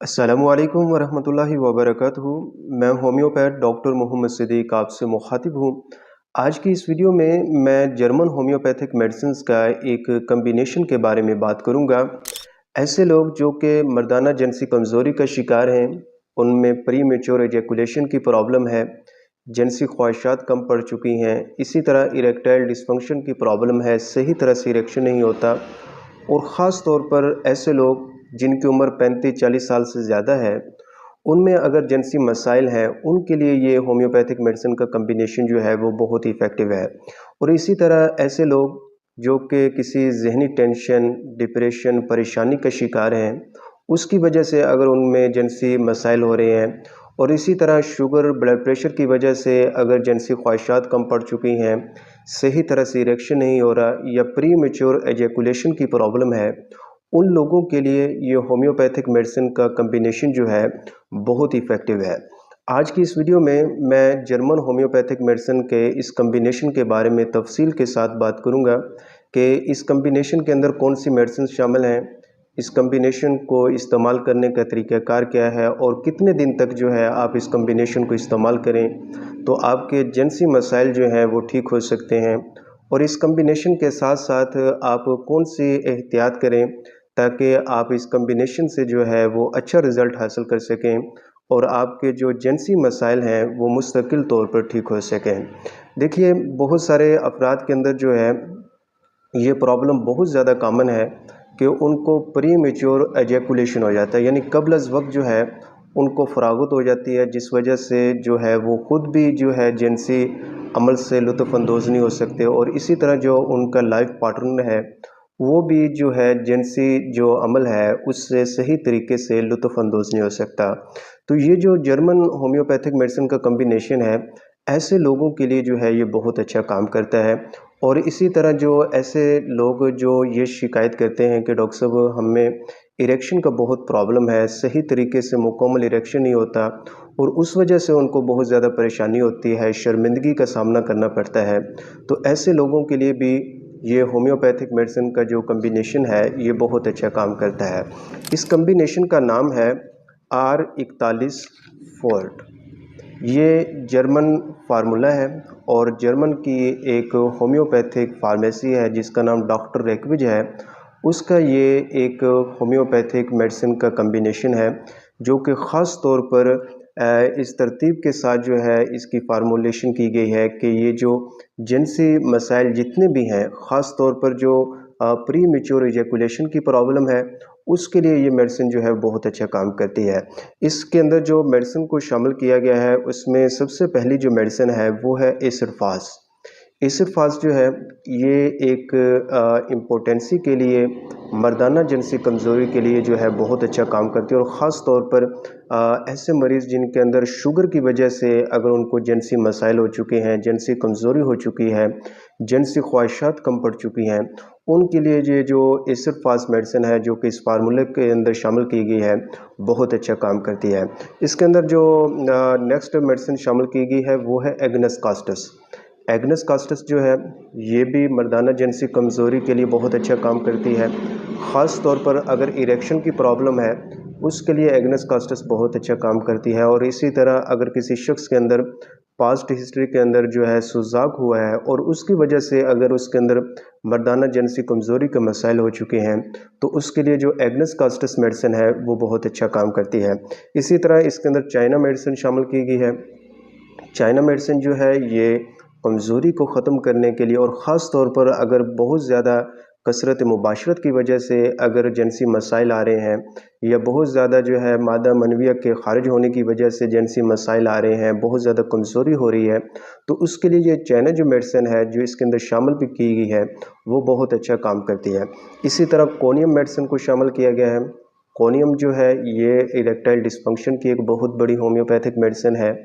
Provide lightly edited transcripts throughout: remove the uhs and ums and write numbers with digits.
अस्सलामु अलैकुम वरहमतुल्लाहि वबरकातुहू। मैं होम्योपैथ डॉक्टर मोहम्मद सिद्दीक आपसे मुखातिब हूँ। आज की इस वीडियो में मैं जर्मन होम्योपैथिक मेडिसिन्स का एक कम्बिनेशन के बारे में बात करूँगा। ऐसे लोग जो कि मर्दाना जिनसी कमज़ोरी का शिकार हैं, उनमें प्री मैच्योर एजैकुलेशन की प्रॉब्लम है, जिनसी ख्वाहिशात कम पड़ चुकी हैं, इसी तरह इरेक्टाइल डिस्फंक्शन की प्रॉब्लम है, सही तरह से इरेक्शन नहीं होता, और ख़ास तौर पर ऐसे लोग जिनकी उम्र 35-40 साल से ज़्यादा है, उनमें अगर जिनसी मसाइल हैं, उनके लिए ये होम्योपैथिक मेडिसिन का कम्बिनेशन जो है वो बहुत ही इफ़ेक्टिव है। और इसी तरह ऐसे लोग जो कि किसी ज़हनी टेंशन, डिप्रेशन, परेशानी का शिकार हैं, उसकी वजह से अगर उनमें जिनसी मसाइल हो रहे हैं, और इसी तरह शुगर, ब्लड प्रेशर की वजह से अगर जिनसी ख्वाहिशात कम पड़ चुकी हैं, सही तरह से इरेक्शन नहीं हो रहा, या प्री मैच्योर एजैकुलेशन की प्रॉब्लम है, उन लोगों के लिए ये होम्योपैथिक मेडिसिन का कम्बिनेशन जो है बहुत इफ़ेक्टिव है। आज की इस वीडियो में मैं जर्मन होम्योपैथिक मेडिसिन के इस कम्बिनेशन के बारे में तफसील के साथ बात करूंगा कि इस कम्बिनेशन के अंदर कौन सी मेडिसिन शामिल हैं, इस कम्बिनेशन को इस्तेमाल करने का तरीक़ाकार क्या है, और कितने दिन तक जो है आप इस कम्बिनेशन को इस्तेमाल करें तो आपके जिनसी मसाइल जो हैं वो ठीक हो सकते हैं। और इस कम्बिनेशन के साथ साथ आप कौन सी एहतियात करें ताकि आप इस कम्बिनेशन से जो है वो अच्छा रिज़ल्ट हासिल कर सकें और आपके जो जिनसी मसाइल हैं वो मुस्तकिल तौर पर ठीक हो सकें। देखिए, बहुत सारे अफराद के अंदर जो है ये प्रॉब्लम बहुत ज़्यादा कॉमन है कि उनको प्री मैच्योर एजैकुलेशन हो जाता है, यानी कब्ल अज़ वक्त जो है उनको फरागत हो जाती है, जिस वजह से जो है वो ख़ुद भी जो है जिनसी अमल से लुत्फ़अंदोज़ नहीं हो सकते, और इसी तरह जो उनका लाइफ पार्टनर है वो भी जो है जिनसी जो अमल है उससे सही तरीके से लुत्फ़अंदोज़ नहीं हो सकता। तो ये जो जर्मन होम्योपैथिक मेडिसिन का कम्बिनेशन है, ऐसे लोगों के लिए जो है ये बहुत अच्छा काम करता है। और इसी तरह जो ऐसे लोग जो ये शिकायत करते हैं कि डॉक्टर साहब हमें इरेक्शन का बहुत प्रॉब्लम है, सही तरीके से मुकम्मल इरेक्शन नहीं होता, और उस वजह से उनको बहुत ज़्यादा परेशानी होती है, शर्मिंदगी का सामना करना पड़ता है, तो ऐसे लोगों के लिए भी ये होम्योपैथिक मेडिसिन का जो कम्बिनेशन है ये बहुत अच्छा काम करता है। इस कम्बिनेशन का नाम है R41 फोर्ट। ये जर्मन फार्मूला है, और जर्मन की एक होम्योपैथिक फार्मेसी है जिसका नाम डॉक्टर रेकविज है, उसका ये एक होम्योपैथिक मेडिसिन का कम्बिनेशन है जो कि ख़ास तौर पर इस तरतीब के साथ जो है इसकी फार्मूलेशन की गई है कि ये जो जिनसी मसाइल जितने भी हैं, ख़ास तौर पर जो प्री मैच्योर एजैकुलेशन की प्रॉब्लम है, उसके लिए ये मेडिसिन जो है बहुत अच्छा काम करती है। इसके अंदर जो मेडिसिन को शामिल किया गया है उसमें सबसे पहली जो मेडिसिन है वो है एसिडफास। एसिडफास जो है ये एक इम्पोटेंसी के लिए, मर्दाना जिनसी कमज़ोरी के लिए जो है बहुत अच्छा काम करती है, और ख़ास तौर पर ऐसे मरीज़ जिनके अंदर शुगर की वजह से अगर उनको जिनसी मसाइल हो चुके हैं, जिनसी कमज़ोरी हो चुकी है, जिनसी ख्वाहिशात कम पड़ चुकी हैं, उनके लिए ये जो एसिडफास मेडिसिन है जो कि इस फार्मूले के अंदर शामिल की गई है बहुत अच्छा काम करती है। इसके अंदर जो नेक्स्ट मेडिसिन शामिल की गई है वो है एग्नस कास्टस। एग्नस कास्टस जो है ये भी मर्दाना जिनसी कमज़ोरी के लिए बहुत अच्छा काम करती है, ख़ास तौर पर अगर इरेक्शन की प्रॉब्लम है उसके लिए एग्नस कास्टस बहुत अच्छा काम करती है। और इसी तरह अगर किसी शख्स के अंदर पास्ट हिस्ट्री के अंदर जो है सुजाक हुआ है और उसकी वजह से अगर उसके अंदर मर्दाना जिनसी कमज़ोरी के मसाइल हो चुके हैं, तो उसके लिए जो एग्नस कास्टस मेडिसिन है वो बहुत अच्छा काम करती है। इसी तरह इसके अंदर चाइना मेडिसिन शामिल की गई है। चाइना मेडिसिन जो है ये कमज़ोरी को ख़त्म करने के लिए, और ख़ास तौर पर अगर बहुत ज़्यादा कसरत मुबाशरत की वजह से अगर जिनसी मसाइल आ रहे हैं, या बहुत ज़्यादा जो है मादा मनविया के ख़ारिज होने की वजह से जिनसी मसाइल आ रहे हैं, बहुत ज़्यादा कमज़ोरी हो रही है, तो उसके लिए ये चाइना जो मेडिसिन है जो इसके अंदर शामिल भी की गई है वो बहुत अच्छा काम करती है। इसी तरह कोनियम मेडिसिन को शामिल किया गया है। कोनियम जो है ये इरेक्टाइल डिस्फंक्शन की एक बहुत बड़ी होम्योपैथिक मेडिसिन है,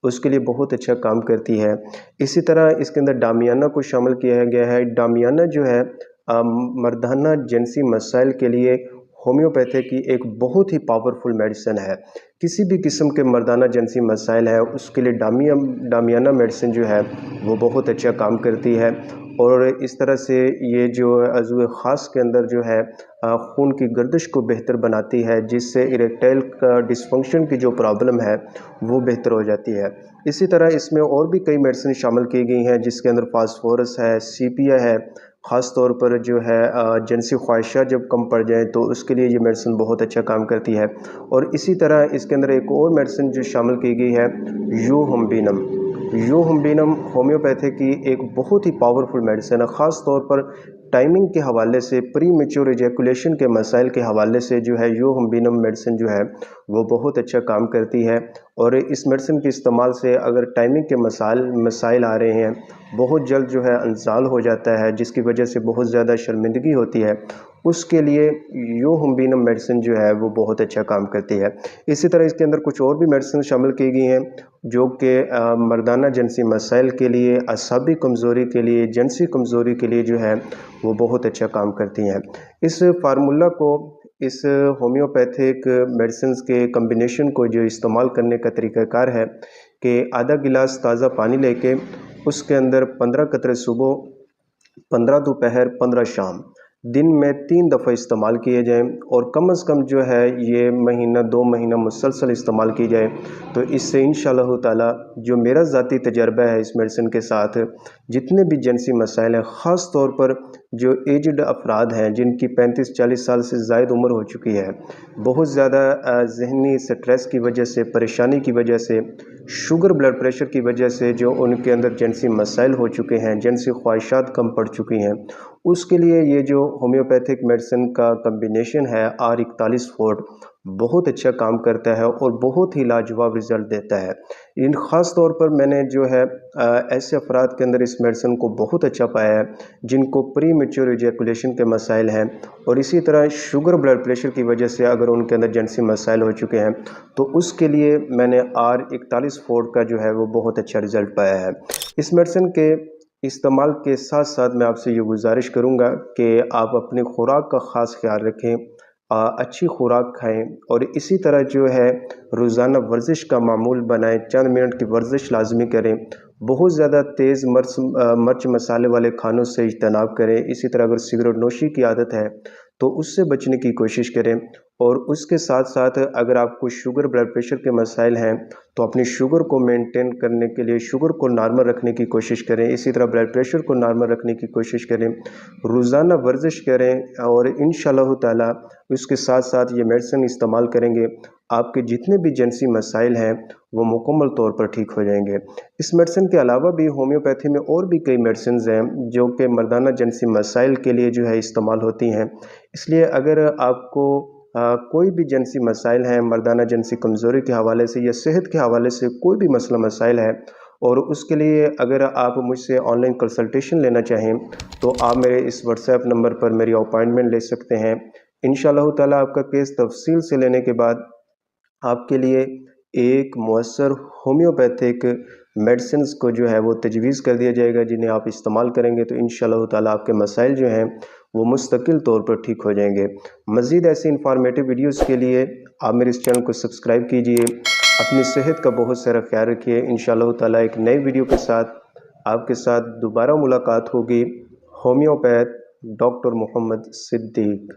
उसके लिए बहुत अच्छा काम करती है। इसी तरह इसके अंदर डामियाना को शामिल किया गया है। डामियाना जो है मर्दाना जिनसी मसाइल के लिए होम्योपैथी की एक बहुत ही पावरफुल मेडिसिन है। किसी भी किस्म के मर्दाना जिनसी मसाइल है उसके लिए डामियाना मेडिसिन जो है वो बहुत अच्छा काम करती है। اور اس طرح سے یہ جو عضو خاص کے اندر جو ہے خون کی گردش کو بہتر بناتی ہے، جس سے اریکٹائل کا ڈسفنکشن کی جو پرابلم ہے وہ بہتر ہو جاتی ہے۔ اسی طرح اس میں اور بھی کئی میڈیسن شامل کی گئی ہیں، جس کے اندر فاسفورس ہے، سیپیا ہے، خاص طور پر جو ہے جنسی خواہشات جب کم پڑ جائیں تو اس کے لیے یہ میڈیسن بہت اچھا کام کرتی ہے۔ اور اسی طرح اس کے اندر ایک اور میڈیسن جو شامل کی گئی ہے یوہمبینم۔ یوہمبینم ہومیوپیتھی کی ایک بہت ہی پاورفل میڈیسن ہے، خاص طور پر ٹائمنگ کے حوالے سے، پری میچور ایجیکولیشن کے مسائل کے حوالے سے جو ہے یوہمبینم میڈیسن جو ہے وہ بہت اچھا کام کرتی ہے۔ اور اس میڈیسن کے استعمال سے اگر ٹائمنگ کے مسائل آ رہے ہیں، بہت جلد جو ہے انزال ہو جاتا ہے جس کی وجہ سے بہت زیادہ شرمندگی ہوتی ہے، اس کے لیے یوہمبینم میڈیسن جو ہے وہ بہت اچھا کام کرتی ہے۔ اسی طرح اس کے اندر کچھ اور بھی میڈیسن شامل کی گئی ہیں جو کہ مردانہ جنسی مسائل کے لیے، اعصابی کمزوری کے لیے، جنسی کمزوری کے لیے جو ہے وہ بہت اچھا کام کرتی ہیں۔ اس فارمولہ کو، اس ہومیوپیتھک میڈیسنز کے کمبینیشن کو جو استعمال کرنے کا طریقہ کار ہے کہ آدھا گلاس تازہ پانی لے کے اس کے اندر 15 قطرے صبح، 15 دوپہر، 15 شام، دن میں 3 دفعہ استعمال کیے جائیں، اور کم از کم جو ہے یہ مہینہ 2 مہینہ مسلسل استعمال کی جائے تو اس سے انشاءاللہ تعالی جو میرا ذاتی تجربہ ہے اس میڈیسن کے ساتھ، جتنے بھی جنسی مسائل ہیں، خاص طور پر جو ایجڈ افراد ہیں جن کی 35-40 سال سے زائد عمر ہو چکی ہے، بہت زیادہ ذہنی سٹریس کی وجہ سے، پریشانی کی وجہ سے، شوگر بلڈ پریشر کی وجہ سے جو ان کے اندر جنسی مسائل ہو چکے ہیں، جنسی خواہشات کم پڑ چکی ہیں، اس کے لیے یہ جو ہومیوپیتھک میڈیسن کا کمبینیشن ہے R41 بہت اچھا کام کرتا ہے اور بہت ہی لاجواب رزلٹ دیتا ہے۔ ان خاص طور پر میں نے جو ہے ایسے افراد کے اندر اس میڈیسن کو بہت اچھا پایا ہے جن کو پری میچور ایجیکولیشن کے مسائل ہیں، اور اسی طرح شوگر بلڈ پریشر کی وجہ سے اگر ان کے اندر جنسی مسائل ہو چکے ہیں تو اس کے لیے میں نے R41 کا جو ہے وہ بہت اچھا رزلٹ پایا ہے۔ اس میڈیسن کے استعمال کے ساتھ ساتھ میں آپ سے یہ گزارش کروں گا کہ آپ اپنی خوراک کا خاص خیال رکھیں، اچھی خوراک کھائیں، اور اسی طرح جو ہے روزانہ ورزش کا معمول بنائیں، چند منٹ کی ورزش لازمی کریں، بہت زیادہ تیز مرچ مسالے والے کھانوں سے اجتناب کریں، اسی طرح اگر سگریٹ نوشی کی عادت ہے تو اس سے بچنے کی کوشش کریں، اور اس کے ساتھ ساتھ اگر آپ کو شوگر بلڈ پریشر کے مسائل ہیں تو اپنی شوگر کو مینٹین کرنے کے لیے شوگر کو نارمل رکھنے کی کوشش کریں، اسی طرح بلڈ پریشر کو نارمل رکھنے کی کوشش کریں، روزانہ ورزش کریں، اور انشاءاللہ تعالی اس کے ساتھ ساتھ یہ میڈیسن استعمال کریں گے، آپ کے جتنے بھی جنسی مسائل ہیں وہ مکمل طور پر ٹھیک ہو جائیں گے۔ اس میڈیسن کے علاوہ بھی ہومیوپیتھی میں اور بھی کئی میڈیسنز ہیں جو کہ مردانہ جنسی مسائل کے لیے جو ہے استعمال ہوتی ہیں، اس لیے اگر آپ کو کوئی بھی جنسی مسائل ہیں، مردانہ جنسی کمزوری کے حوالے سے یا صحت کے حوالے سے کوئی بھی مسئلہ مسائل ہے، اور اس کے لیے اگر آپ مجھ سے آن لائن کنسلٹیشن لینا چاہیں تو آپ میرے اس واٹس ایپ نمبر پر میری اپائنٹمنٹ لے سکتے ہیں۔ انشاءاللہ تعالی آپ کا کیس تفصیل سے لینے کے بعد آپ کے لیے ایک مؤثر ہومیوپیتھک میڈیسنز کو جو ہے وہ تجویز کر دیا جائے گا، جنہیں آپ استعمال کریں گے تو انشاءاللہ تعالی آپ کے مسائل جو ہیں وہ مستقل طور پر ٹھیک ہو جائیں گے۔ مزید ایسی انفارمیٹیو ویڈیوز کے لیے آپ میرے اس چینل کو سبسکرائب کیجئے، اپنی صحت کا بہت سارا خیال رکھیے۔ انشاءاللہ تعالی ایک نئی ویڈیو کے ساتھ آپ کے ساتھ دوبارہ ملاقات ہوگی۔ ہومیوپیتھ ڈاکٹر محمد صدیق۔